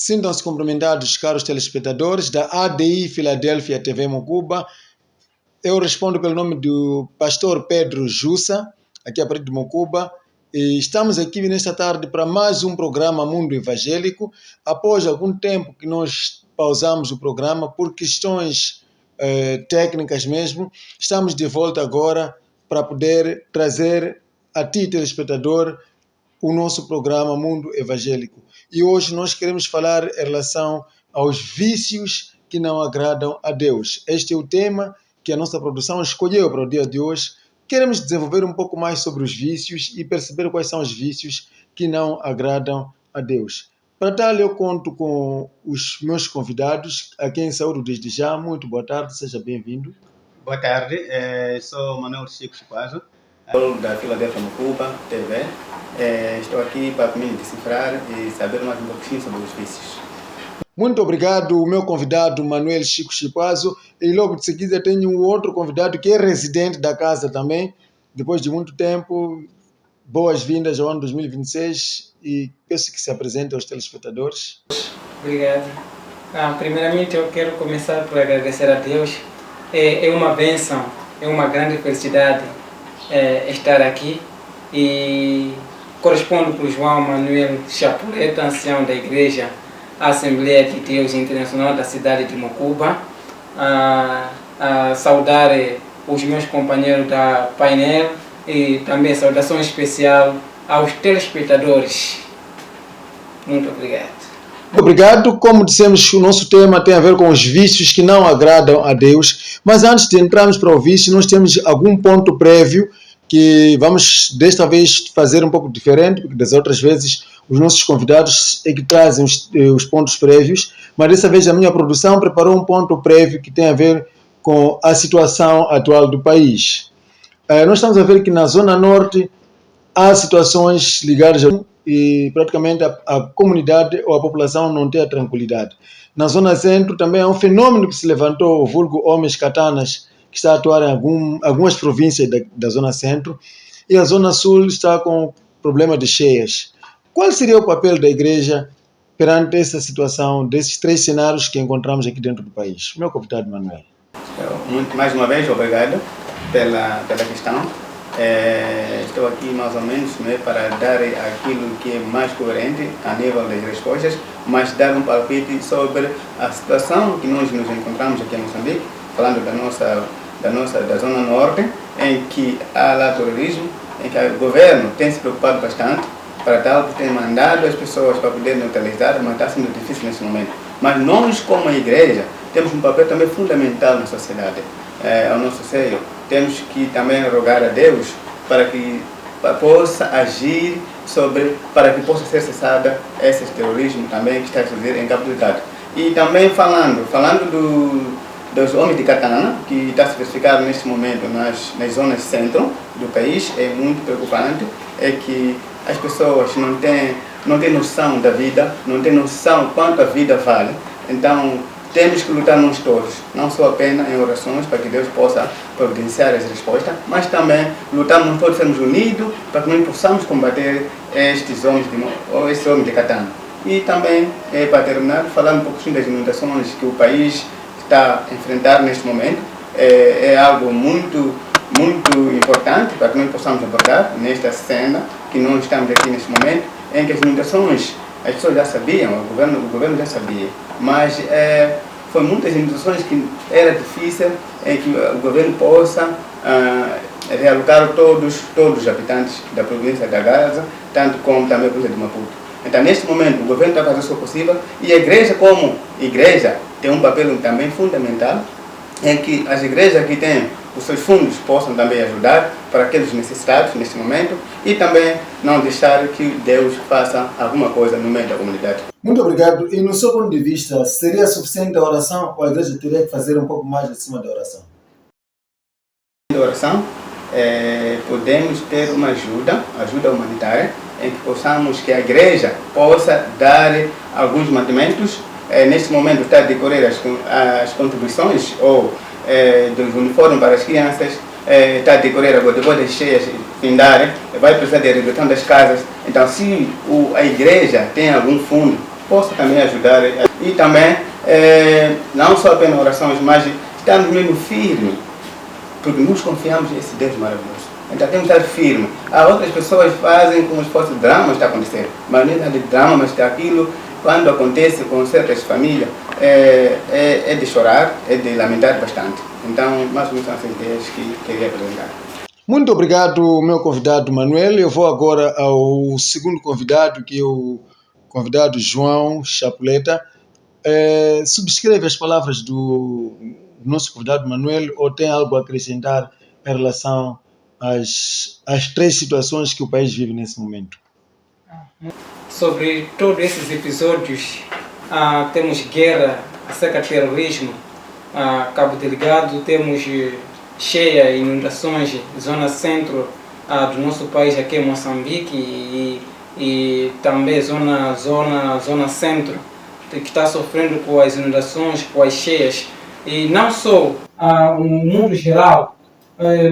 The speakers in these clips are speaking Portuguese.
Sintam-se cumprimentados, caros telespectadores da ADI Filadélfia TV Mocuba. Eu respondo pelo nome do pastor Pedro Jussa, aqui a partir de Mocuba. E estamos aqui nesta tarde para mais um programa Mundo Evangélico. Após algum tempo que nós pausamos o programa por questões técnicas mesmo, estamos de volta agora para poder trazer a ti, telespectador, o nosso programa Mundo Evangélico. E hoje nós queremos falar em relação aos vícios que não agradam a Deus. Este é o tema que a nossa produção escolheu para o dia de hoje. Queremos desenvolver um pouco mais sobre os vícios e perceber quais são os vícios que não agradam a Deus. Para tal, eu conto com os meus convidados, a quem saúdo desde já. Muito boa tarde, seja bem-vindo. Boa tarde, sou Manuel Chico Chipazo, da Filadélfia Mocuba TV. Estou aqui para me decifrar e saber mais um pouquinho sobre os vícios. Muito obrigado, o meu convidado Manuel Chico Chipazo. E logo de seguida tenho um outro convidado que é residente da casa também. Depois de muito tempo, boas-vindas ao ano 2026 e peço que se apresente aos telespectadores. Obrigado. Primeiramente eu quero começar por agradecer a Deus. É uma bênção, é uma grande felicidade estar aqui e correspondo por João Manuel Chapuleta, ancião da Igreja Assembleia de Deus Internacional da cidade de Mocuba, saudar os meus companheiros da painel e também saudação especial aos telespectadores. Muito obrigado. Obrigado. Como dissemos, o nosso tema tem a ver com os vícios que não agradam a Deus. Mas antes de entrarmos para o vício, nós temos algum ponto prévio que vamos desta vez fazer um pouco diferente, porque das outras vezes os nossos convidados é que trazem os pontos prévios, mas dessa vez a minha produção preparou um ponto prévio que tem a ver com a situação atual do país. Nós estamos a ver que na Zona Norte há situações ligadas e praticamente a comunidade ou a população não tem a tranquilidade. Na Zona Centro também há um fenômeno que se levantou, o vulgo homens katanas, que está a atuar em algumas províncias da Zona Centro, e a Zona Sul está com problema de cheias. Qual seria o papel da Igreja perante essa situação, desses três cenários que encontramos aqui dentro do país? Meu convidado, Manuel. Mais uma vez, obrigado pela questão. Estou aqui mais ou menos para dar aquilo que é mais coerente a nível das respostas, mas dar um palpite sobre a situação que nós nos encontramos aqui em Moçambique, falando da Zona Norte, em que há lá terrorismo, em que o governo tem se preocupado bastante, para tal que tem mandado as pessoas para poder neutralizar, mas está sendo difícil nesse momento. Mas nós, como igreja, temos um papel também fundamental na sociedade, ao nosso seio. Temos que também rogar a Deus para que possa agir para que possa ser cessada esse terrorismo também que está a surgir em Cabo Delgado. E também falando dos homens de katana, que está a se verificar neste momento nas zonas centro do país, é muito preocupante, é que as pessoas não têm noção da vida, não têm noção quanto a vida vale. Então, temos que lutar nós todos, não só apenas em orações para que Deus possa providenciar as respostas, mas também lutar nós todos, sermos unidos para que nós possamos combater estes homens de katana. E também, para terminar, falar um pouquinho das inundações que o país está a enfrentar neste momento. É algo muito importante para que nós possamos abordar nesta cena que nós estamos aqui neste momento, em que as inundações, as pessoas já sabiam, o governo já sabia, mas foi muitas inundações que era difícil em que o governo possa realocar todos os habitantes da província da Gaza, tanto como também a província de Maputo. Então, neste momento, o governo está fazendo o seu possível e a igreja, como igreja, tem um papel também fundamental em que as igrejas que têm os seus fundos possam também ajudar para aqueles necessitados neste momento e também não deixar que Deus faça alguma coisa no meio da comunidade. Muito obrigado. E no seu ponto de vista, seria suficiente a oração ou a igreja teria que fazer um pouco mais acima da oração? Da oração, podemos ter uma ajuda humanitária, em que possamos que a igreja possa dar alguns mantimentos. Neste momento está a decorrer as contribuições ou dos uniformes para as crianças, está a decorrer agora, depois das cheias findarem, vai precisar de redução das casas. Então, se a igreja tem algum fundo possa também ajudar. E também, não só apenas orações, mas estarmos mesmo firmes, porque nós confiamos nesse Deus maravilhoso. Então temos que estar firmes. Há outras pessoas que fazem como se fosse drama está acontecendo, mas não é de drama, mas daquilo, quando acontece com certas famílias, é de chorar, é de lamentar bastante. Então, mais ou menos são essas ideias que queria apresentar. Muito obrigado, meu convidado Manuel. Eu vou agora ao segundo convidado, que é o convidado João Chapuleta. Subscreve as palavras do nosso convidado Manuel ou tem algo a acrescentar em relação às três situações que o país vive nesse momento? Sobre todos esses episódios, temos guerra acerca de terrorismo, Cabo Delgado, temos cheia, inundações, zona centro do nosso país aqui em Moçambique e também zona centro, que está sofrendo com as inundações, com as cheias. E não só o mundo geral,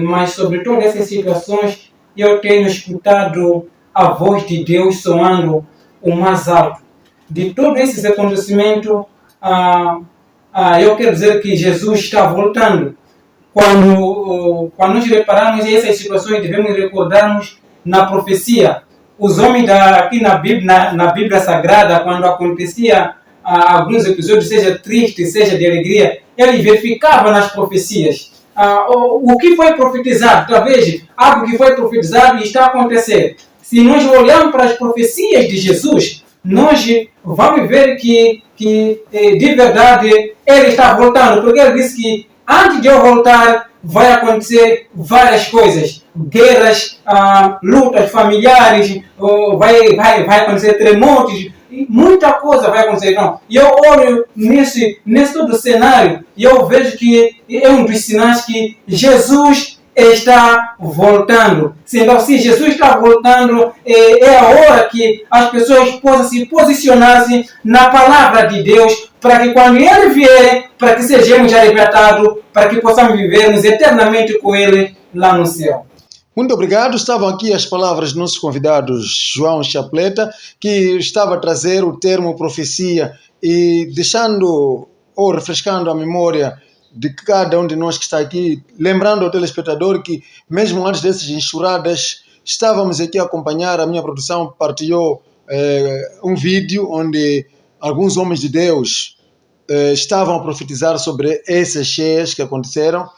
mas sobre todas essas situações, eu tenho escutado a voz de Deus soando o mais alto. De todos esses acontecimentos, eu quero dizer que Jesus está voltando. Quando nos reparamos em essas situações, devemos recordarmos na profecia. Os homens aqui na Bíblia Sagrada, quando acontecia alguns episódios, seja triste, seja de alegria, eles verificavam nas profecias. O que foi profetizado, talvez algo que foi profetizado e está a acontecer. Se nós olharmos para as profecias de Jesus, nós vamos ver que de verdade ele está voltando, porque ele disse que antes de eu voltar vai acontecer várias coisas, guerras, lutas familiares, vai acontecer terremotos, muita coisa vai acontecer. Então, eu olho nesse todo cenário e eu vejo que é um dos sinais que Jesus está voltando. Então, se Jesus está voltando, é a hora que as pessoas possam se posicionar na palavra de Deus, para que quando Ele vier, para que sejamos já libertados, para que possamos vivermos eternamente com Ele lá no céu. Muito obrigado. Estavam aqui as palavras dos nossos convidados João Chapuleta, que estava a trazer o termo profecia e deixando ou refrescando a memória de cada um de nós que está aqui, lembrando ao telespectador que mesmo antes dessas enxurradas, estávamos aqui a acompanhar, a minha produção partilhou um vídeo onde alguns homens de Deus estavam a profetizar sobre essas cheias que aconteceram.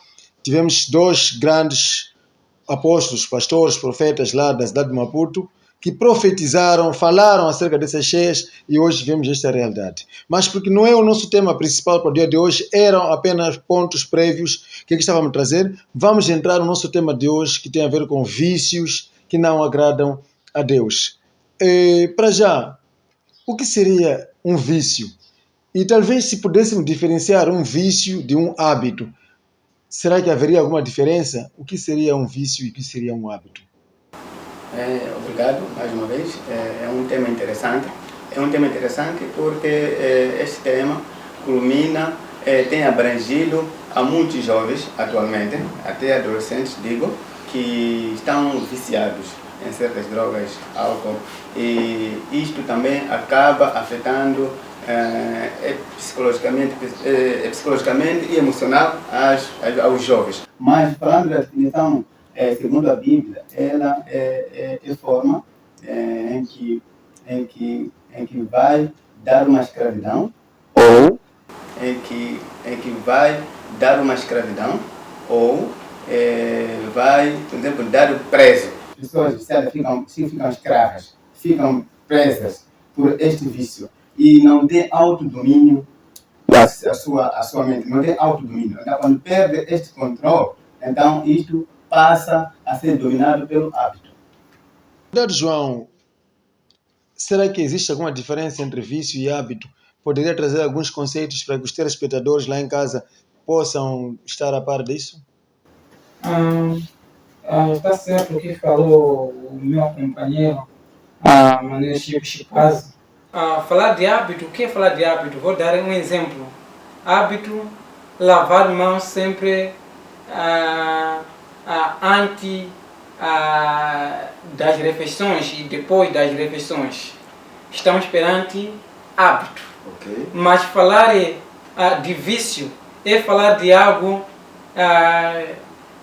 Tivemos dois grandes apóstolos, pastores, profetas lá da cidade de Maputo, que profetizaram, falaram acerca dessas cheias e hoje vemos esta realidade. Mas porque não é o nosso tema principal para o dia de hoje, eram apenas pontos prévios que aqui estávamos a trazer. Vamos entrar no nosso tema de hoje, que tem a ver com vícios que não agradam a Deus. Para já, o que seria um vício? E talvez se pudéssemos diferenciar um vício de um hábito, será que haveria alguma diferença? O que seria um vício e o que seria um hábito? Obrigado mais uma vez. É um tema interessante. É um tema interessante porque este tema culmina, tem abrangido a muitos jovens atualmente, até adolescentes, digo, que estão viciados em certas drogas, álcool, e isto também acaba afetando psicologicamente e emocional aos jovens. Mas falando da definição, segundo a Bíblia, ela é forma em que vai dar uma escravidão, ou em que vai dar uma escravidão, ou vai, por exemplo, dar o preso. As pessoas ficam escravas, ficam presas por este vício e não tem autodomínio a sua mente, não tem autodomínio. Então, quando perde este controle, então isto passa a ser dominado pelo hábito. João, será que existe alguma diferença entre vício e hábito? Poderia trazer alguns conceitos para que os telespectadores lá em casa possam estar a par disso? Está certo o que falou o meu companheiro, Manuel Chipazo. Falar de hábito, o que é falar de hábito? Vou dar um exemplo. Hábito, lavar mãos sempre antes das refeições e depois das refeições. Estamos perante hábito. Ok. Mas falar de vício é falar de algo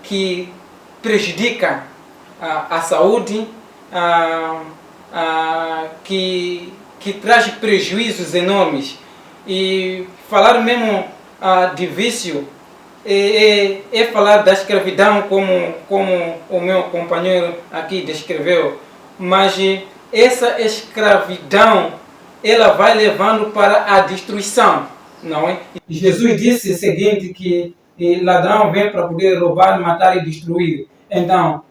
que prejudica a saúde, que traz prejuízos enormes. E falar mesmo de vício é falar da escravidão, como o meu companheiro aqui descreveu. Mas essa escravidão, ela vai levando para a destruição, não é? Jesus disse o seguinte, que ladrão vem para poder roubar, matar e destruir. Então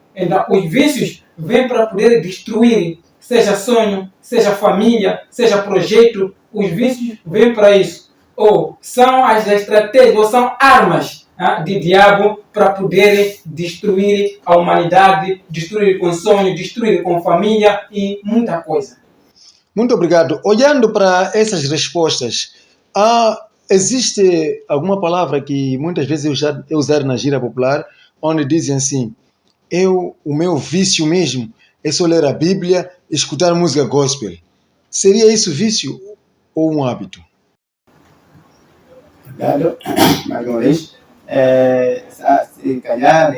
os vícios vêm para poder destruir, seja sonho, seja família, seja projeto. Os vícios vêm para isso. Ou são as estratégias, ou são armas de diabo para poder destruir a humanidade, destruir com sonho, destruir com família e muita coisa. Muito obrigado. Olhando para essas respostas, existe alguma palavra que muitas vezes é usada na gíria popular, onde dizem assim: o meu vício mesmo é só ler a Bíblia e escutar música gospel. Seria isso vício ou um hábito? Obrigado, mais uma vez. Se calhar,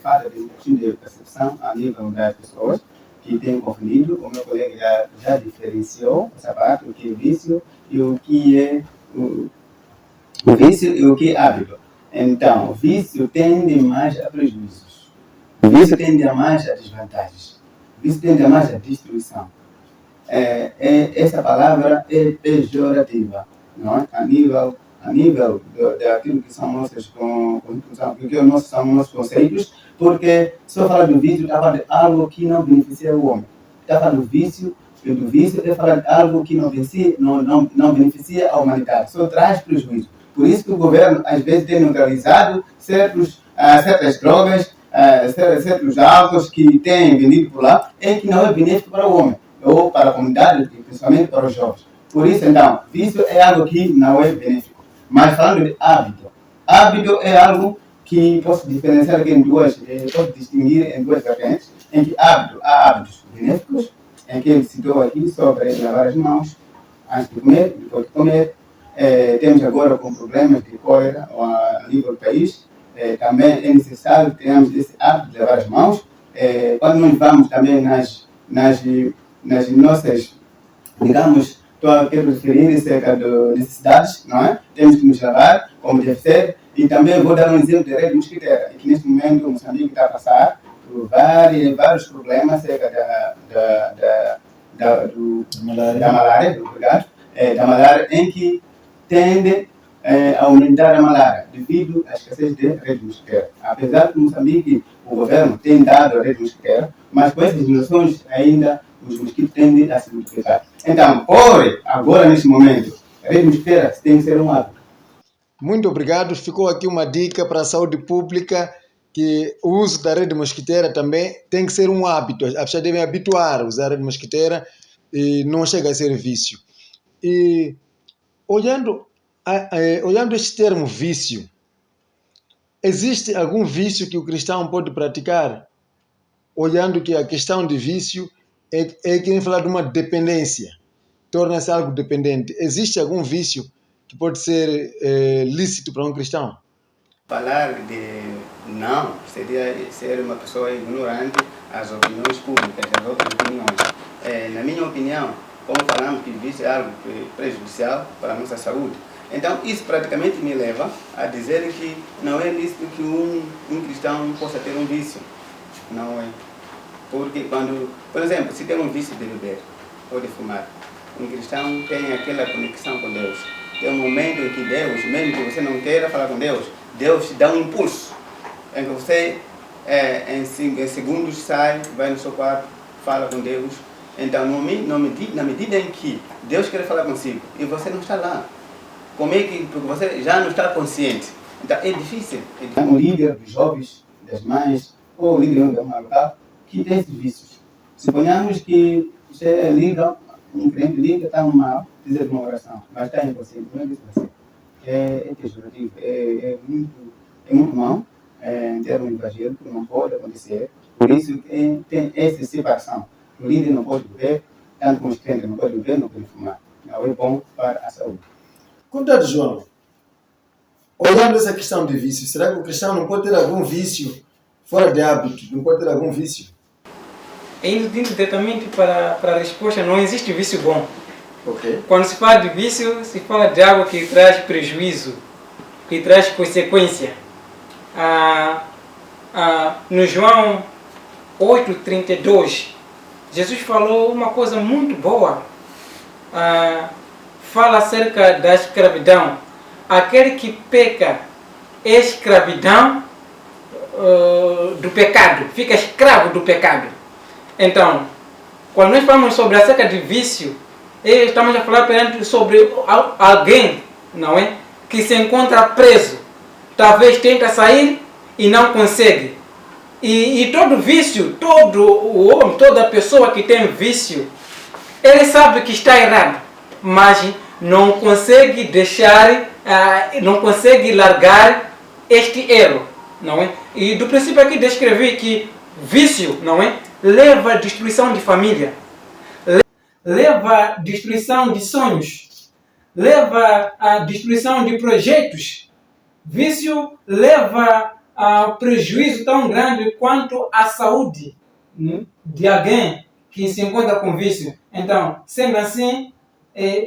falta de um pouquinho de percepção a nível das pessoas que têm confundido. O meu colega já diferenciou essa parte, o que é vício e o que é o vício e o que é hábito. Então, o vício tende mais a prejuízos. O vício tende a mais a desvantagens. O vício tende a mais a destruição. Essa palavra é pejorativa, não é? A nível daquilo que são nossos conceitos, porque se eu falar do vício, está falando de algo que não beneficia o homem. Está falando do vício é falar de algo que não beneficia a humanidade, só traz prejuízo. Por isso que o governo, às vezes, tem neutralizado certas drogas, certos álcools que têm vendido por lá, em que não é benéfico para o homem, ou para a comunidade, principalmente para os jovens. Por isso, então, vício é algo que não é benéfico. Mas falando de hábito é algo que posso diferenciar aqui posso distinguir em duas vertentes, em que há hábitos benéficos, em que ele citou aqui sobre lavar as mãos antes de comer, depois de comer. Temos agora com problemas de cólera a nível do país, também é necessário que tenhamos esse hábito de lavar as mãos. Quando nós vamos também nas nossas, digamos, quero referir acerca de necessidades, não é? Temos que nos lavar, como deve ser, e também vou dar um exemplo de rede mosquiteira, que neste momento o Moçambique está a passar por vários problemas acerca da malária, em que tende a aumentar a malária devido à escassez de rede mosquiteira. Apesar que Moçambique, o governo tem dado a rede mosquiteira, mas com essas diminuições ainda os mosquitos tendem a se multiplicar. Então, agora neste momento, a rede mosquiteira tem que ser um hábito. Muito obrigado. Ficou aqui uma dica para a saúde pública, que o uso da rede mosquiteira também tem que ser um hábito. As pessoas devem habituar a usar a rede mosquiteira e não chega a ser vício. E olhando este termo vício, existe algum vício que o cristão pode praticar? Olhando que a questão de vício é que nem falar de uma dependência, torna-se algo dependente. Existe algum vício que pode ser lícito para um cristão? Falar de não seria ser uma pessoa ignorante às opiniões públicas, às outras opiniões. Na minha opinião, como falamos que vício é algo prejudicial para a nossa saúde, então isso praticamente me leva a dizer que não é lícito que um cristão possa ter um vício. Não é. Porque por exemplo, se tem um vício de beber ou de fumar, um cristão tem aquela conexão com Deus. Tem um momento em que Deus, mesmo que você não queira falar com Deus, Deus te dá um impulso, em que você, em segundos, sai, vai no seu quarto, fala com Deus. Então, na medida em que Deus quer falar consigo e você não está lá, como é que, porque você já não está consciente, então é difícil. Um líder dos jovens, das mães, ou o líder de uma local, que tem esses vícios. Suponhamos que você é líder, um crente líder, está mal, precisa de uma oração, mas está inconsciente, como é que isso vai ser? É pejorativo, é muito mau, em termos evangélicos, não pode acontecer. Por isso tem essa separação. O líder não pode beber, tanto como os crentes não podem beber, não podem fumar. não é bom para a saúde. Contato, João. Olhando essa questão de vício, será que o cristão não pode ter algum vício fora de hábito? Não pode ter algum vício? Indo diretamente para a resposta, não existe vício bom. Ok. Quando se fala de vício, se fala de algo que traz prejuízo, que traz consequência. No João 8,32, Jesus falou uma coisa muito boa. Fala acerca da escravidão. Aquele que peca é escravidão do pecado, fica escravo do pecado. Então, quando nós falamos sobre acerca de vício, estamos a falar sobre alguém, não é? Que se encontra preso, talvez tenta sair e não consegue. E todo vício, todo o homem, toda pessoa que tem vício, ele sabe que está errado, mas não consegue deixar, não consegue largar este erro, não é? E do princípio aqui descrevi que vício, não é? Leva à destruição de família, leva à destruição de sonhos, leva à destruição de projetos. Vício leva a prejuízo tão grande quanto a saúde de alguém que se encontra com vício. Então, sendo assim,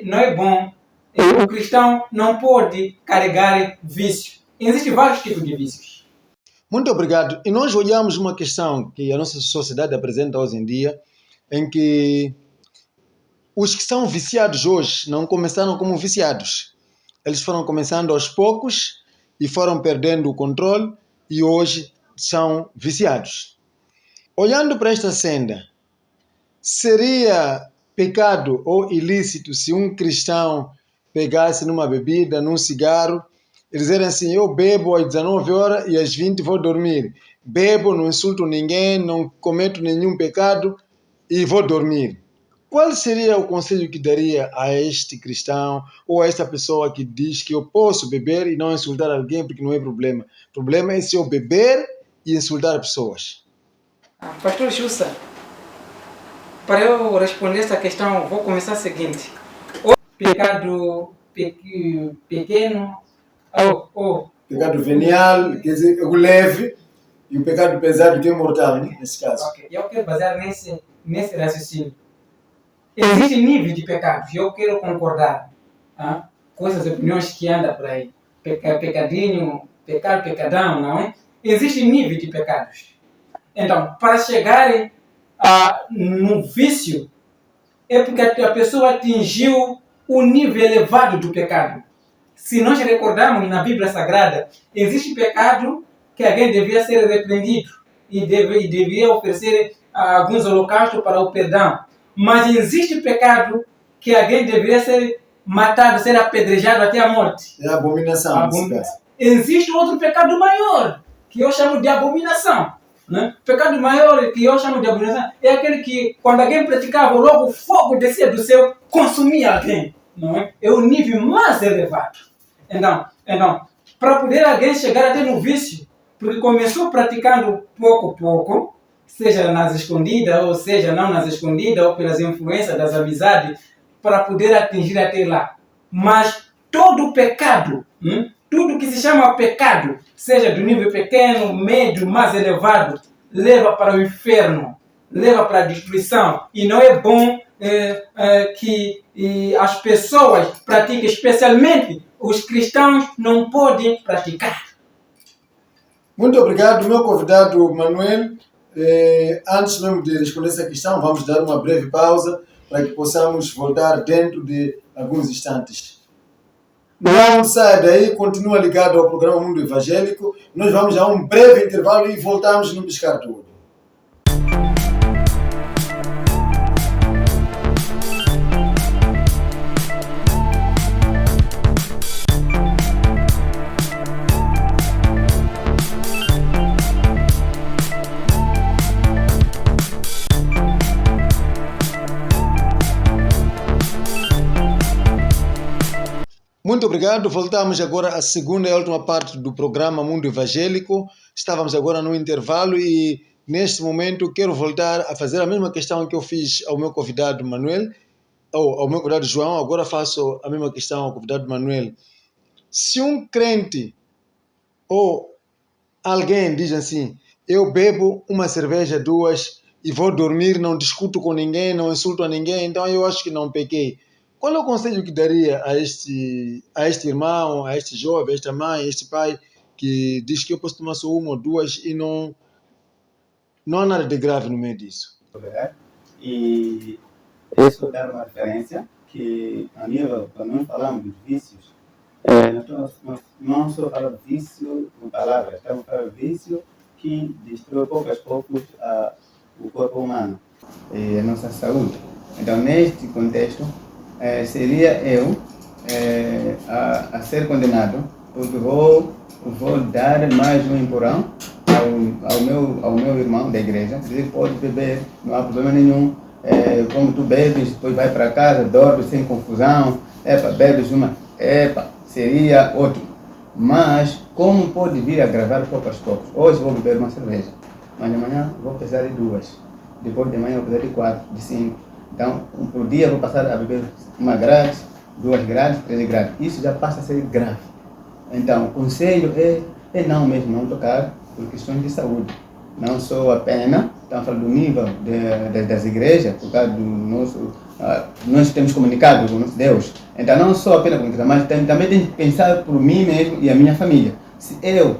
não é bom. O cristão não pode carregar vício. Existem vários tipos de vícios. Muito obrigado. E nós olhamos uma questão que a nossa sociedade apresenta hoje em dia, em que os que são viciados hoje não começaram como viciados. Eles foram começando aos poucos e foram perdendo o controle e hoje são viciados. Olhando para esta senda, seria pecado ou ilícito se um cristão pegasse numa bebida, num cigarro, e dizer assim: eu bebo às 19 horas e às 20 vou dormir. Bebo, não insulto ninguém, não cometo nenhum pecado e vou dormir. Qual seria o conselho que daria a este cristão ou a esta pessoa que diz que eu posso beber e não insultar alguém porque não é problema? O problema é se eu beber e insultar pessoas. Pastor Jussa, para eu responder essa questão, vou começar o seguinte. O pecado pequeno ou Pecado venial, quer dizer, o leve, e o pecado pesado que é mortal, né? Nesse caso. Okay. Eu quero basear nesse raciocínio. Existem níveis de pecados, eu quero concordar com essas opiniões que andam por aí. Pecadinho, pecado, pecadão, não é? Existem níveis de pecados. Então, para chegar no vício, é porque a pessoa atingiu o nível elevado do pecado. Se nós recordarmos na Bíblia Sagrada, existe pecado que alguém devia ser repreendido e devia oferecer alguns holocaustos para o perdão. Mas existe pecado que alguém deveria ser matado, ser apedrejado até a morte. É abominação, nesse caso. Existe outro pecado maior, que eu chamo de abominação. Né? Pecado maior que eu chamo de abominação é aquele que, quando alguém praticava, logo o fogo descia do céu, consumia alguém. Não é? É o nível mais elevado. Então, para poder alguém chegar até no vício, porque começou praticando pouco, seja nas escondidas, ou seja não nas escondidas, ou pelas influências das amizades, para poder atingir até lá. Mas todo pecado, tudo que se chama pecado, seja do nível pequeno, médio, mais elevado, leva para o inferno, leva para a destruição. E não é bom que as pessoas pratiquem, especialmente os cristãos não podem praticar. Muito obrigado, meu convidado Manuel. Antes mesmo de responder essa questão, vamos dar uma breve pausa para que possamos voltar dentro de alguns instantes. Não saia daí, continua ligado ao programa Mundo Evangélico. Nós vamos a um breve intervalo e voltamos no piscar de olho. Muito obrigado. Voltamos agora à segunda e última parte do programa Mundo Evangélico. Estávamos agora no intervalo e, neste momento, quero voltar a fazer a mesma questão que eu fiz ao meu convidado Manuel. ao meu convidado João, agora faço a mesma questão ao convidado Manuel. Se um crente ou alguém diz assim, eu bebo uma cerveja, duas, e vou dormir, não discuto com ninguém, não insulto a ninguém, então eu acho que não pequei. Qual é o conselho que daria a este irmão, a este jovem, a esta mãe, a este pai, que diz que eu posso tomar só uma ou duas e não há nada de grave no meio disso? E isso dá uma referência que, a nível, quando nós falamos dos vícios, nós não só falamos de vício com palavras, estamos falando de vício que destrói pouco a poucos o corpo humano e a nossa saúde. Então, neste contexto, seria eu a ser condenado, porque vou dar mais um empurrão ao meu irmão da igreja, dizer que pode beber, não há problema nenhum. Como tu bebes, depois vai para casa, dorme sem confusão, bebes uma, seria ótimo. Mas como pode vir a agravar pouco a pouco? Hoje vou beber uma cerveja, mas amanhã vou precisar de duas, depois de manhã vou precisar de 4, de 5. Então, por dia vou passar a beber uma grade, 2 grades, 3 grades. Isso já passa a ser grave. Então, o conselho é não mesmo, não tocar por questões de saúde. Não só apenas, estamos falando do nível das igrejas, por causa do nosso... nós temos comunicado com o nosso Deus. Então, não só apenas comunicar, mas também tem que pensar por mim mesmo e a minha família. Se eu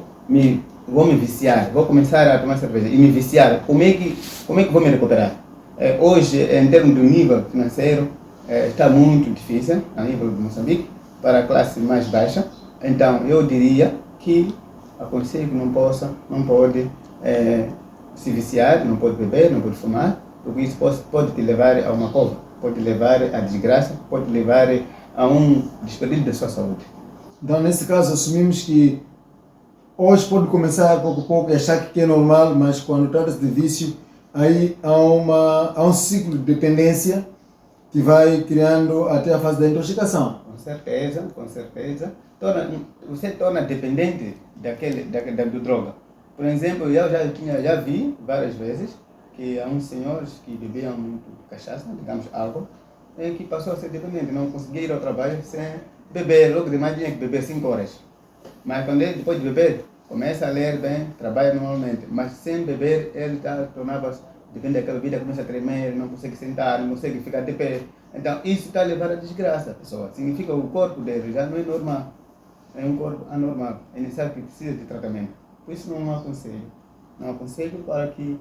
vou me viciar, vou começar a tomar cerveja e me viciar, como é que vou me recuperar? Hoje, em termos do nível financeiro, está muito difícil, a nível de Moçambique, para a classe mais baixa. Então, eu diria que aconselho que não pode se viciar, não pode beber, não pode fumar, porque isso pode te levar a uma cova, pode levar a desgraça, pode levar a um desperdício da sua saúde. Então, nesse caso, assumimos que hoje pode começar pouco a pouco e achar que é normal, mas quando trata-se de vício, aí há um ciclo de dependência que vai criando até a fase da intoxicação. Com certeza. Você torna dependente da droga. Por exemplo, eu já vi várias vezes que há uns senhores que bebiam muito cachaça, digamos álcool, que passou a ser dependente, não conseguia ir ao trabalho sem beber, logo de manhã tinha que beber 5 horas. Mas quando ele, depois de beber, começa a ler bem, trabalha normalmente, mas sem beber ele tornava-se depende daquela vida, começa a tremer, não consegue sentar, não consegue ficar de pé. Então isso está a levar à desgraça a pessoa. Significa que o corpo dele já não é normal, é um corpo anormal, é necessário que precisa de tratamento. Por isso não aconselho. Não aconselho para que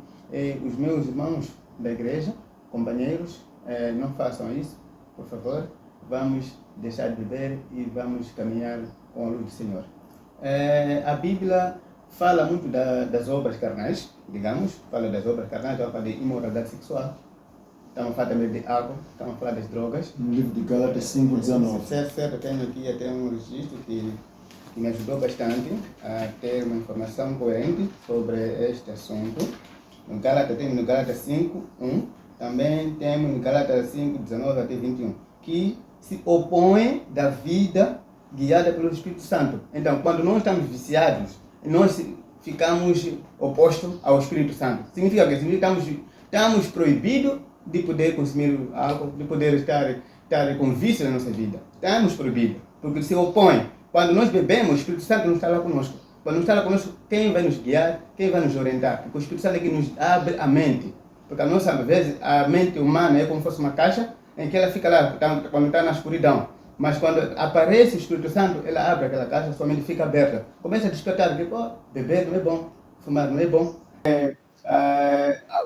os meus irmãos da igreja, companheiros, não façam isso, por favor. Vamos deixar de beber e vamos caminhar com a luz do Senhor. A Bíblia fala muito das obras carnais, digamos, fala das obras carnais, estamos a falar de imoralidade sexual, estamos a falar também de álcool, estamos a falar das drogas. No livro de Gálatas 5:19. Certo, tenho aqui até um registro que me ajudou bastante a ter uma informação coerente sobre este assunto. Temos no Gálatas 5:1, também temos no Gálatas 5:19 até 21, que se opõe da vida guiada pelo Espírito Santo. Então, quando nós estamos viciados, nós ficamos opostos ao Espírito Santo. Significa que estamos proibidos de poder consumir álcool, de poder estar com vício na nossa vida. Estamos proibidos, porque se opõe. Quando nós bebemos, o Espírito Santo não está lá conosco. Quando não está lá conosco, quem vai nos guiar, quem vai nos orientar? Porque o Espírito Santo é que nos abre a mente. Porque a nossa, às vezes, a mente humana é como se fosse uma caixa em que ela fica lá quando está na escuridão. Mas quando aparece o Espírito Santo, ela abre aquela caixa, sua mente fica aberta. Começa a despertar, porque beber não é bom, fumar não é bom,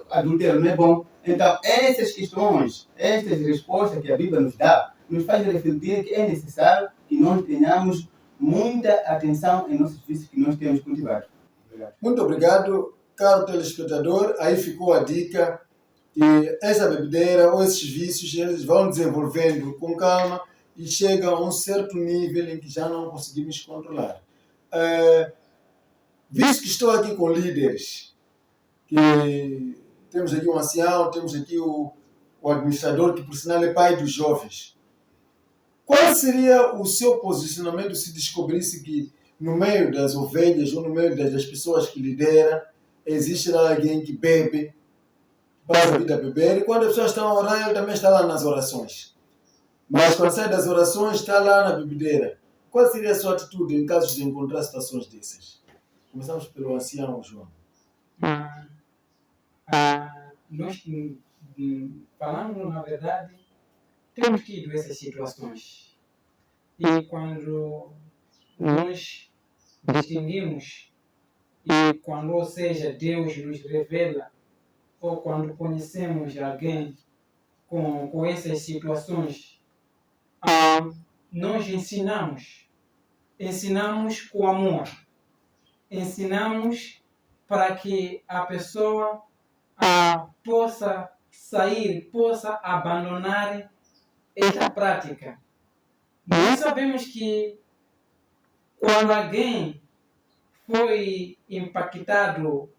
adultério não é bom. Então, essas questões, essas respostas que a Bíblia nos dá, nos faz refletir que é necessário que nós tenhamos muita atenção em nossos vícios que nós temos cultivado. Muito obrigado, caro telespectador. Aí ficou a dica que essa bebedeira ou esses vícios eles vão desenvolvendo com calma e chegam a um certo nível em que já não conseguimos controlar. Visto que estou aqui com líderes, que temos aqui um ancião, temos aqui o administrador, que por sinal é pai dos jovens, qual seria o seu posicionamento se descobrisse que no meio das ovelhas ou no meio das pessoas que lidera, existe lá alguém que bebe, passa a vida a beber, e quando as pessoas estão a orar, ele também está lá nas orações? Mas quando sai das orações, está lá na bebedeira. Qual seria a sua atitude em caso de encontrar situações dessas? Começamos pelo ancião João. Nós, falando na verdade, temos tido essas situações. E quando nós distinguimos, e quando, ou seja, Deus nos revela, ou quando conhecemos alguém com essas situações, nós ensinamos com amor, ensinamos para que a pessoa possa sair, possa abandonar esta prática. Nós sabemos que quando alguém foi impactado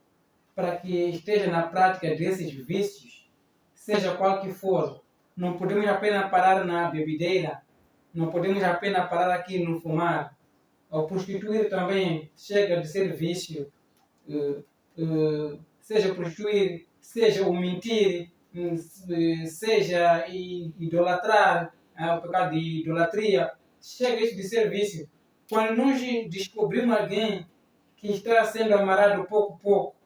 para que esteja na prática desses vícios, seja qual que for, não podemos apenas parar na bebedeira, não podemos apenas parar aqui no fumar. O prostituir também chega de ser vício, seja prostituir, seja o mentir, seja idolatrar, o pecado de idolatria, chega isso de ser vício. Quando nós descobrimos alguém que está sendo amarrado pouco a pouco,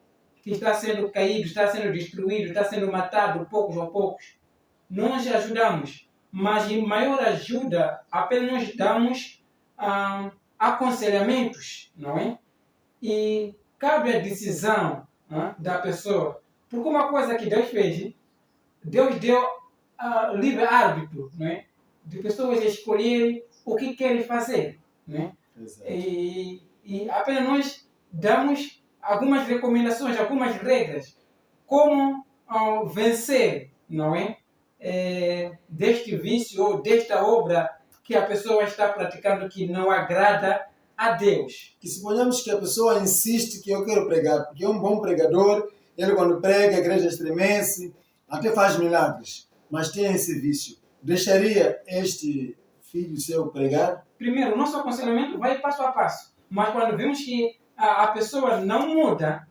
que está sendo caído, está sendo destruído, está sendo matado poucos a poucos, nós ajudamos, mas em maior ajuda apenas nós damos aconselhamentos, não é? E cabe a decisão da pessoa, porque uma coisa que Deus fez, Deus deu livre-árbitro, não é? De pessoas escolherem o que querem fazer, não é? E apenas nós damos algumas recomendações, algumas regras, como vencer, não é? Deste vício ou desta obra que a pessoa está praticando que não agrada a Deus. Que suponhamos que a pessoa insiste que eu quero pregar, porque é um bom pregador, ele quando prega, a igreja estremece, até faz milagres, mas tem esse vício. Deixaria este filho seu pregar? Primeiro, o nosso aconselhamento vai passo a passo, mas quando vemos que a pessoa não muda,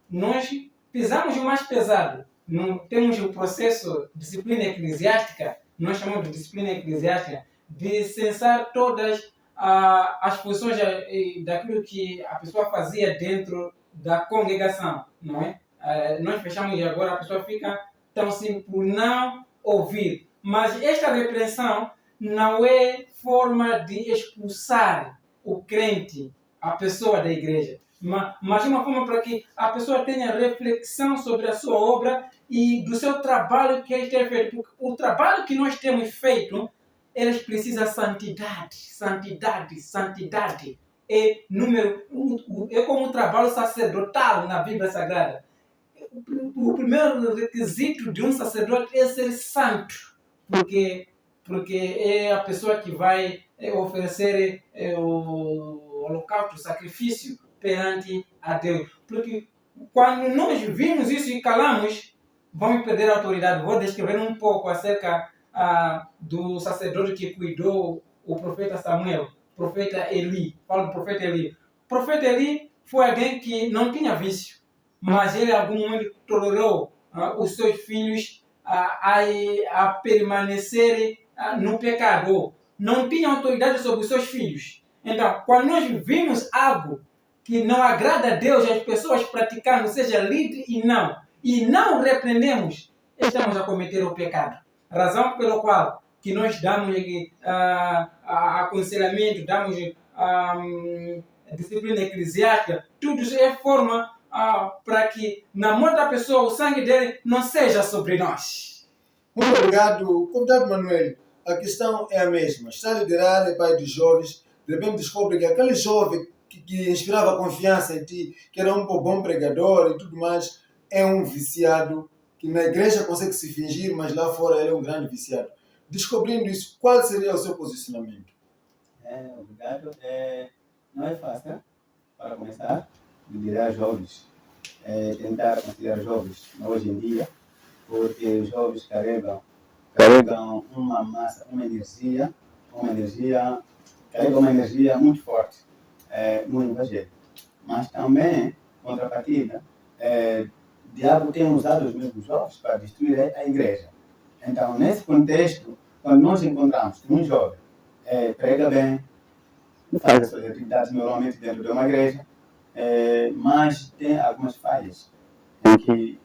nós pisamos o mais pesado. Não temos o processo de disciplina eclesiástica, nós chamamos de disciplina eclesiástica, de censar todas as funções daquilo que a pessoa fazia dentro da congregação, não é? Nós fechamos e agora a pessoa fica tão simples por não ouvir. Mas esta repreensão não é forma de expulsar o crente, a pessoa da igreja, mas uma forma para que a pessoa tenha reflexão sobre a sua obra e do seu trabalho que ele tem feito. Porque o trabalho que nós temos feito, eles precisam santidade, santidade, santidade. É como um trabalho sacerdotal na Bíblia Sagrada. O primeiro requisito de um sacerdote é ser santo, porque é a pessoa que vai oferecer o holocausto, o sacrifício perante a Deus. Porque quando nós vimos isso e calamos, vamos perder a autoridade. Vou descrever um pouco acerca do sacerdote que cuidou o profeta Samuel, o profeta Eli. Falo do profeta Eli. O profeta Eli foi alguém que não tinha vício, mas ele em algum momento tolerou os seus filhos a permanecerem no pecado. Não tinha autoridade sobre os seus filhos. Então, quando nós vimos algo que não agrada a Deus, as pessoas praticando, seja livre e não repreendemos, estamos a cometer o pecado. Razão pela qual que nós damos aconselhamento, damos disciplina eclesiástica, tudo isso é forma para que na morte da pessoa o sangue dele não seja sobre nós. Muito obrigado. Convidado Manuel, a questão é a mesma. Está a liderar, é pai de jovens, de repente descobre que aquele jovem que inspirava confiança em ti, que era um bom pregador e tudo mais, é um viciado, que na igreja consegue se fingir, mas lá fora ele é um grande viciado. Descobrindo isso, qual seria o seu posicionamento? Obrigado. Não é fácil, para começar, liderar jovens, tentar aconselhar jovens hoje em dia, porque os jovens carregam uma massa, uma energia muito forte no evangelho. Mas também, contrapartida, o diabo tem usado os mesmos jovens para destruir a igreja. Então, nesse contexto, quando nós encontramos que um jovem prega bem, faz as suas atividades normalmente dentro de uma igreja, mas tem algumas falhas, em que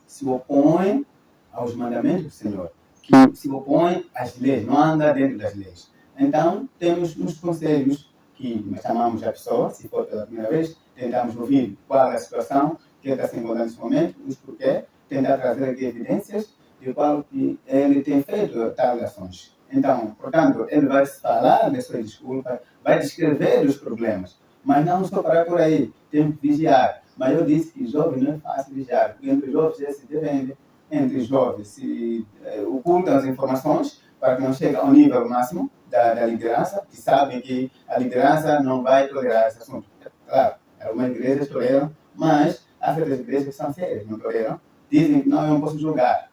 se opõe aos mandamentos do Senhor, que se opõe às leis, não anda dentro das leis. Então, temos uns conselhos que nós chamamos a pessoa, se for pela primeira vez, tentamos ouvir qual é a situação que ele está se encontrando nesse momento, os porquê, tentar trazer aqui evidências de qual que ele tem feito tais ações. Então, portanto, ele vai falar das suas desculpas, vai descrever os problemas, mas não só parar por aí, temos que vigiar. Mas eu disse que jovem não é fácil vigiar, porque entre jovens já se defende, entre jovens se ocultam as informações para que não chegue ao nível máximo da liderança, que sabem que a liderança não vai tolerar esse assunto. Claro, algumas igrejas toleram, mas há certas igrejas que são sérias, não toleram. Dizem que não, eu não posso julgar.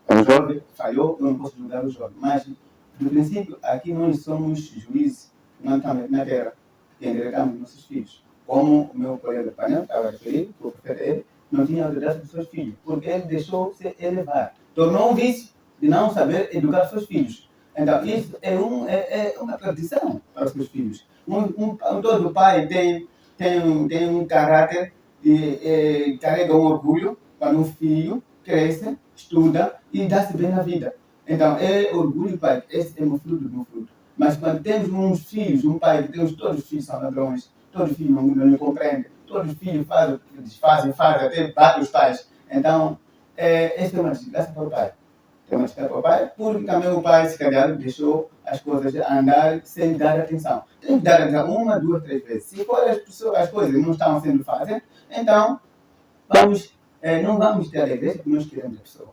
O jovem falhou, eu não posso julgar o jovem. Mas, do princípio, aqui nós somos juízes, não estamos na terra, que entregamos nossos filhos. Como o meu colega de painel estava a referir, o profeta ele não tinha autoridade dos seus filhos, porque ele deixou se elevar. Tornou um vício de não saber educar seus filhos. Então, isso é uma tradição para os seus filhos. Todo pai tem um caráter e carrega um orgulho quando um filho cresce, estuda e dá-se bem na vida. Então, é orgulho, pai. Esse é um fruto de um fruto. Mas quando temos uns filhos, um pai que temos todos os filhos são ladrões, todos os filhos não compreendem, todos os filhos fazem, até batem os pais. Então, esta é uma desgraça para o pai. É uma desgraça para o pai, porque também o pai, se calhar, deixou as coisas andar sem dar atenção. Tem que dar atenção 1, 2, 3 vezes. Se for as coisas não estão sendo fáceis, então não vamos ter a igreja que nós queremos a pessoa.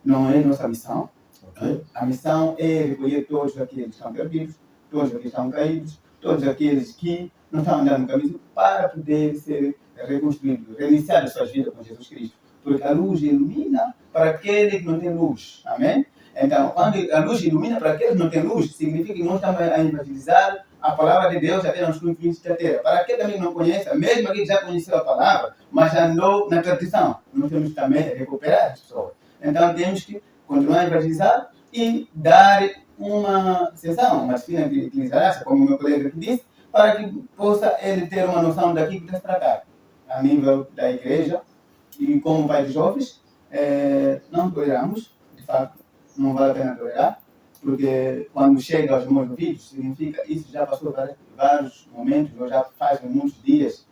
Não é nossa missão. Okay. A missão é recolher todos aqueles que estão perdidos, todos aqueles que estão caídos, todos aqueles que não estão andando no caminho para poder ser reconstruídos, reiniciar as suas vidas com Jesus Cristo. Porque a luz ilumina para aquele que não tem luz. Amém? Então, quando a luz ilumina para aquele que não tem luz, significa que nós estamos a evangelizar a palavra de Deus até nos confins da terra. Para aquele também que não conhece, mesmo aquele que já conheceu a palavra, mas andou na tradição, nós temos que também recuperar as pessoas. Então, temos que continuar a evangelizar e dar uma sessão, uma disciplina de liderança, como o meu colega disse, para que possa ele ter uma noção daquilo que está a tratar, a nível da igreja. E como pai de jovens, não toleramos, de fato, não vale a pena tolerar, porque quando chega aos meus ouvidos, significa isso já passou vários momentos, ou já faz muitos dias,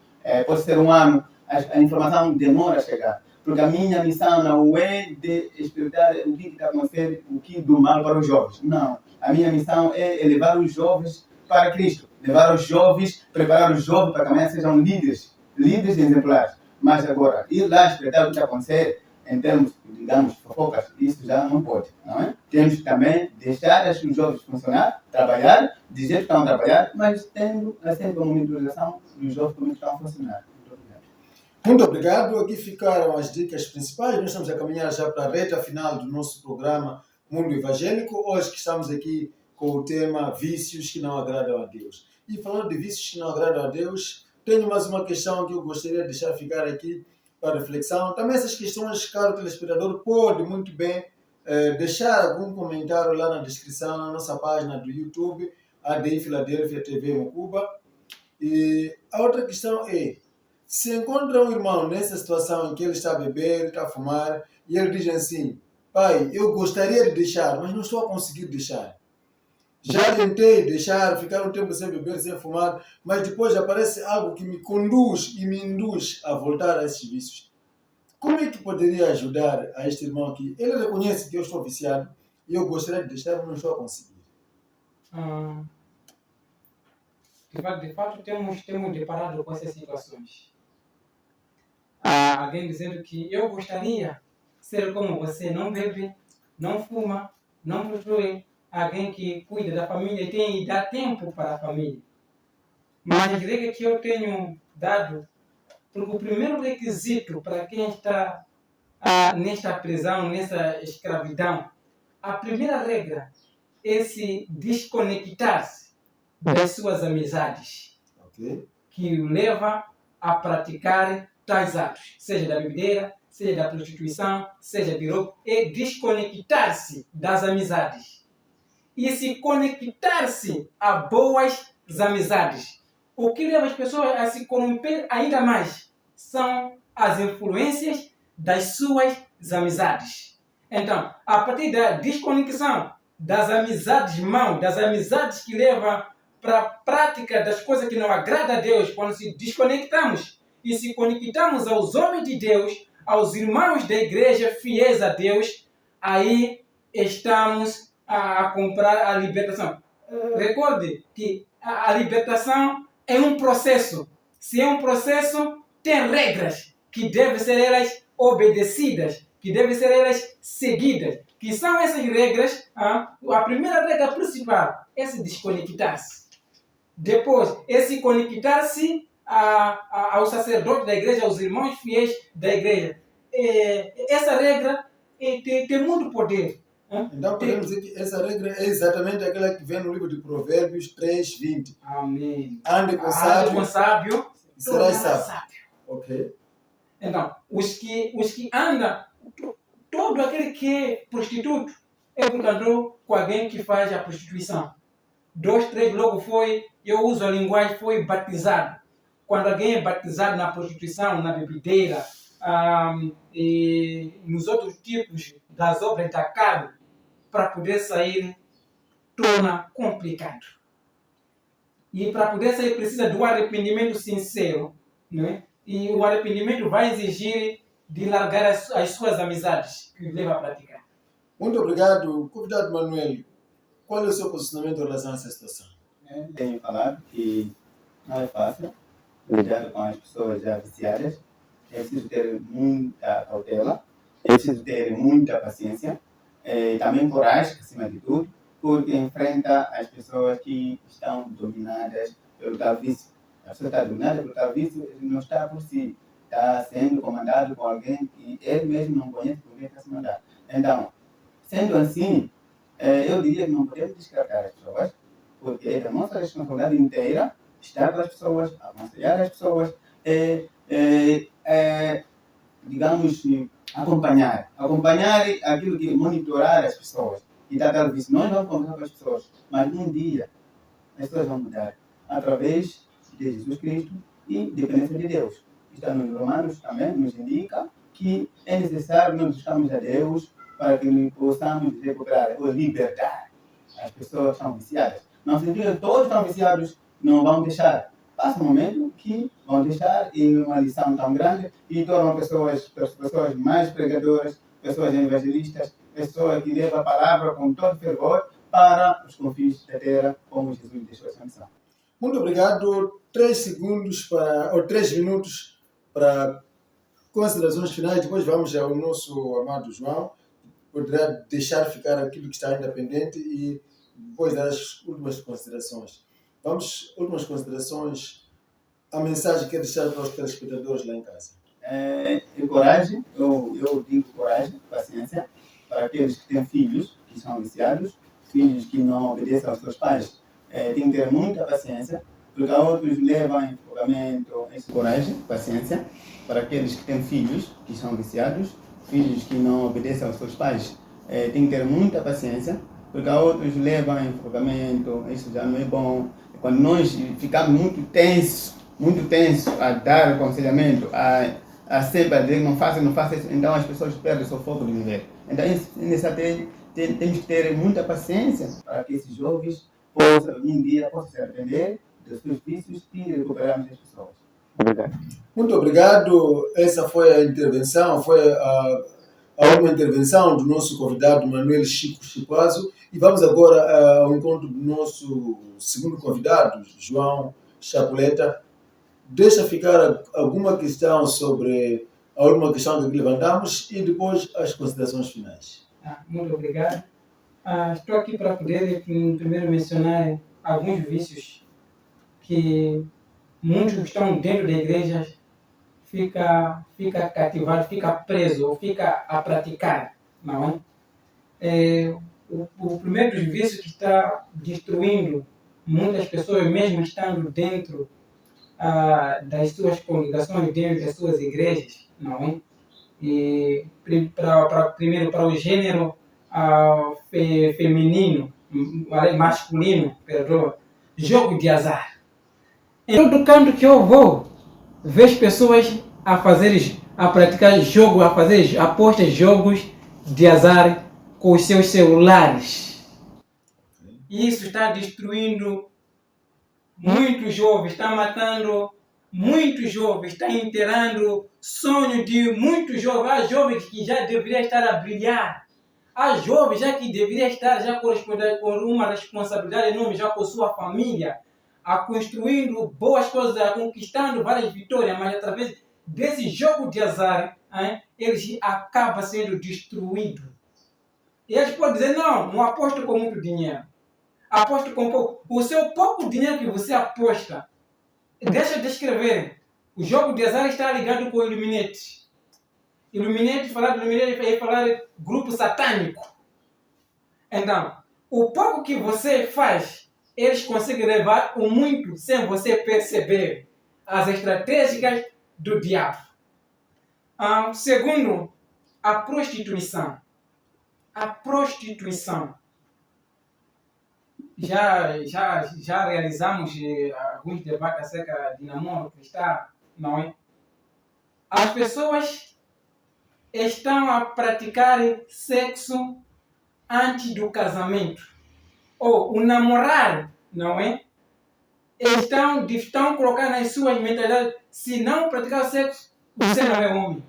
pode ser um ano, a informação demora a chegar. Porque a minha missão não é de explicar o que está acontecendo, o que do mal para os jovens. Não. A minha missão é levar os jovens para Cristo. Levar os jovens, preparar os jovens para que amanhã sejam líderes exemplares. Mas agora, ir lá explicar o que está acontecendo, em termos, digamos, fofocas, isso já não pode. Não é? Temos que também deixar os jovens funcionar, trabalhar, dizer que estão a trabalhar, mas tendo sempre uma monitorização dos jovens como estão a funcionar. Muito obrigado. Aqui ficaram as dicas principais. Nós estamos a caminhar já para a reta final do nosso programa Mundo Evangélico. Hoje que estamos aqui com o tema Vícios que não agradam a Deus. E falando de vícios que não agradam a Deus, tenho mais uma questão que eu gostaria de deixar ficar aqui para reflexão. Também essas questões, caro telespectador, pode muito bem deixar algum comentário lá na descrição, na nossa página do YouTube, ADI Filadélfia TV Mucuba. E a outra questão é: se encontra um irmão nessa situação em que ele está a beber, está a fumar, e ele diz assim: pai, eu gostaria de deixar, mas não estou a conseguir deixar. Já tentei deixar, ficar um tempo sem beber, sem fumar, mas depois aparece algo que me conduz e me induz a voltar a esses vícios. Como é que poderia ajudar a este irmão aqui? Ele reconhece que eu estou viciado e eu gostaria de deixar, mas não estou a conseguir. De fato, temos deparado com essas situações. Alguém dizendo que eu gostaria de ser como você, não bebe, não fuma, não prostitui, alguém que cuida da família e dá tempo para a família. Mas a regra que eu tenho dado, porque o primeiro requisito para quem está nesta prisão, nessa escravidão, a primeira regra é se desconectar-se das suas amizades, que o leva a praticar tais atos, seja da bebedeira, seja da prostituição, seja de roubo, é desconectar-se das amizades e se conectar-se a boas amizades. O que leva as pessoas a se corromper ainda mais são as influências das suas amizades. Então, a partir da desconexão das amizades mãos, das amizades que levam para a prática das coisas que não agradam a Deus, quando se desconectamos e se conectamos aos homens de Deus, aos irmãos da igreja fiéis a Deus, aí estamos a comprar a libertação. Recorde que a libertação é um processo. Se é um processo, tem regras que devem ser elas obedecidas, que devem ser elas seguidas. Que são essas regras? A primeira regra principal é se desconectar-se. Depois, é se conectar-se ao sacerdote da igreja, aos irmãos fiéis da igreja. Essa regra tem muito poder. Então podemos dizer que essa regra é exatamente aquela que vem no livro de Provérbios 3:20. Amém. Ande com sábio e serás sábio. Ok. Então, os que andam, todo aquele que é prostituto é porque andou com alguém que faz a prostituição. 2, 3, logo eu uso a linguagem, foi batizado. Quando alguém é batizado na prostituição, na bebedeira, e nos outros tipos das obras da carne, para poder sair, torna complicado. E para poder sair precisa do arrependimento sincero, né? E o arrependimento vai exigir de largar as suas amizades que leva a praticar. Muito obrigado. Convidado Manuel, qual é o seu posicionamento em relação a essa situação? Tenho falado que não é fácil lidar com as pessoas já viciadas. É preciso ter muita cautela, é preciso ter muita paciência, também coragem, acima de tudo, porque enfrenta as pessoas que estão dominadas pelo tal vício. A pessoa está dominada pelo tal vício, ele não está por si, está sendo comandado por alguém que ele mesmo não conhece por que está se mandando. Então, sendo assim, eu diria que não podemos descartar as pessoas, porque é da nossa responsabilidade inteira estar com as pessoas, aconselhar as pessoas, digamos, acompanhar aquilo que monitorar as pessoas e tratar disso. Nós vamos conversar com as pessoas, mas um dia as pessoas vão mudar através de Jesus Cristo e dependência de Deus. Está nos Romanos também nos indica que é necessário nós buscarmos a Deus para que possamos recuperar ou libertar as pessoas que estão viciadas. Não significa que todos estão viciados, não vão deixar. Passa um momento que vão deixar e uma lição tão grande e tornam pessoas mais pregadoras, pessoas evangelistas, pessoas que levam a palavra com todo fervor para os confins da terra, como Jesus deixou essa missão. Muito obrigado. 3 minutos para considerações finais. Depois vamos ao nosso amado João. Poderá deixar ficar aquilo que está ainda pendente e depois das últimas considerações. Últimas considerações. A mensagem que quer deixar para os telespectadores lá em casa. Coragem, eu digo coragem, paciência, para aqueles que têm filhos que são viciados, filhos que não obedecem aos seus pais. Tem que ter muita paciência, porque outros levam em enfogamento essa coragem, paciência, para aqueles que têm filhos que são viciados, filhos que não obedecem aos seus pais. Tem que ter muita paciência, porque outros levam em enfogamento, isso já não é bom. Quando nós ficamos muito tensos a dar aconselhamento, a sempre dizer não faça isso, então as pessoas perdem o seu foco de viver. Então, temos que ter muita paciência para que esses jovens um dia possam se arrepender dos seus vícios e recuperarmos as pessoas. Obrigado. Muito obrigado. Essa foi a intervenção, a última intervenção do nosso convidado Manuel Chico Chipazo. E vamos agora ao encontro do nosso segundo convidado, João Chapuleta. Deixa ficar alguma questão sobre a última questão que levantamos e depois as considerações finais. Muito obrigado. Estou aqui para poder primeiro mencionar alguns vícios que muitos que estão dentro da igreja fica cativado, fica preso ou fica a praticar, não é? O primeiro dos vícios que está destruindo muitas pessoas, mesmo estando dentro das suas congregações, dentro das suas igrejas, não é? E primeiro para o gênero feminino, masculino, perdoa, jogo de azar. Em todo canto que eu vou, vejo pessoas a praticar jogo, a fazer apostas, jogos de azar com os seus celulares. Isso está destruindo muitos jovens, está matando muitos jovens, está enterrando sonho de muitos jovens. Há jovens que já deveriam estar a brilhar. Há jovens já que deveriam estar já correspondendo com uma responsabilidade enorme, já com sua família, a construindo boas coisas, a conquistando várias vitórias, mas através desse jogo de azar, eles acabam sendo destruídos. E eles podem dizer, não aposto com muito dinheiro. Aposto com pouco. O seu pouco dinheiro que você aposta, deixa de escrever. O jogo de azar está ligado com o Illuminati. Falar de Illuminati é falar grupo satânico. Então, o pouco que você faz, eles conseguem levar o muito sem você perceber as estratégias do diabo. Segundo, a prostituição. A prostituição. Já realizamos alguns debates acerca de namoro cristão, não é? As pessoas estão a praticar sexo antes do casamento. Ou o namorar, não é? Estão colocando nas suas mentalidades, se não praticar sexo, você não é homem.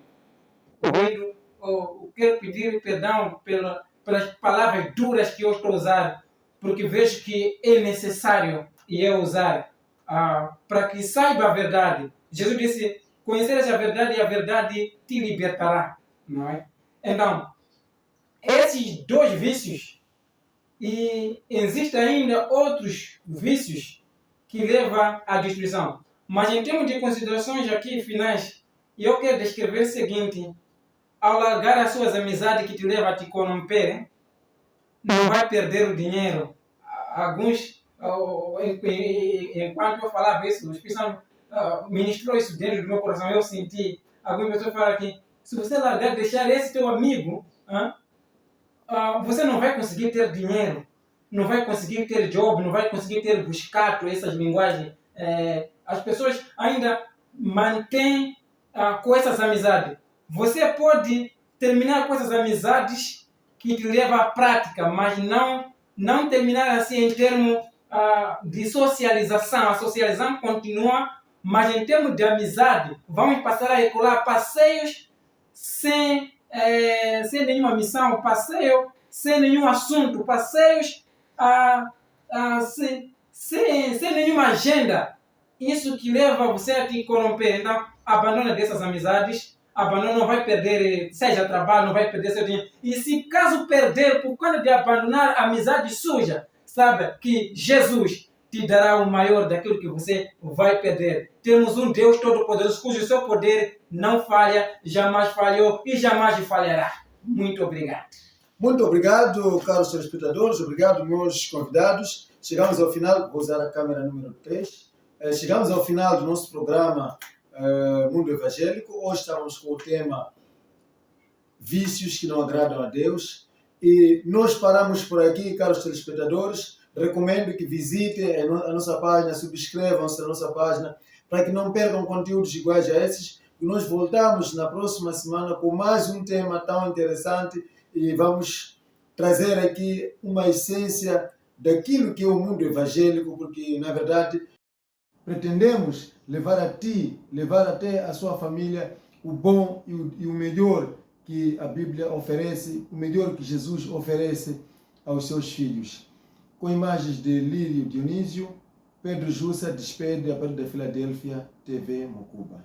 Eu quero pedir perdão pelas palavras duras que eu estou a usar, porque vejo que é necessário eu usar para que saiba a verdade. Jesus disse, conheceres a verdade e a verdade te libertará. Não é? Então, esses dois vícios, e existem ainda outros vícios que levam à destruição. Mas em termos de considerações aqui finais, eu quero descrever o seguinte: ao largar as suas amizades que te levam a te corromper, não vai perder o dinheiro. Alguns, enquanto eu falava isso, o Espírito Santo ministrou isso dentro do meu coração, eu senti. Algumas pessoas falam que se você largar, deixar esse teu amigo, você não vai conseguir ter dinheiro, não vai conseguir ter job, não vai conseguir ter buscado essas linguagens. As pessoas ainda mantêm com essas amizades. Você pode terminar com essas amizades que te levam à prática, mas não terminar assim em termos de socialização. A socialização continua, mas em termos de amizade, vamos passar a regular passeios sem nenhuma missão, passeio sem nenhum assunto, passeios sem nenhuma agenda. Isso que leva você a te corromper. Então, abandona dessas amizades, não vai perder, seja trabalho, não vai perder seu dinheiro. E se caso perder, por conta de abandonar a amizade suja, sabe que Jesus te dará o maior daquilo que você vai perder. Temos um Deus Todo-Poderoso, cujo seu poder não falha, jamais falhou e jamais falhará. Muito obrigado. Muito obrigado, caros telespectadores. Obrigado, meus convidados. Chegamos ao final, vou usar a câmera número 3. Chegamos ao final do nosso programa Mundo Evangélico. Hoje estamos com o tema Vícios que não agradam a Deus. E nós paramos por aqui, caros telespectadores. Recomendo que visitem a nossa página, subscrevam-se na nossa página, para que não percam conteúdos iguais a esses. E nós voltamos na próxima semana com mais um tema tão interessante e vamos trazer aqui uma essência daquilo que é o mundo evangélico, porque, na verdade, pretendemos levar a ti, levar até a sua família o bom e o melhor que a Bíblia oferece, o melhor que Jesus oferece aos seus filhos. Com imagens de Lírio Dionísio, Pedro Jussa despede a partir da Filadélfia TV Mocuba.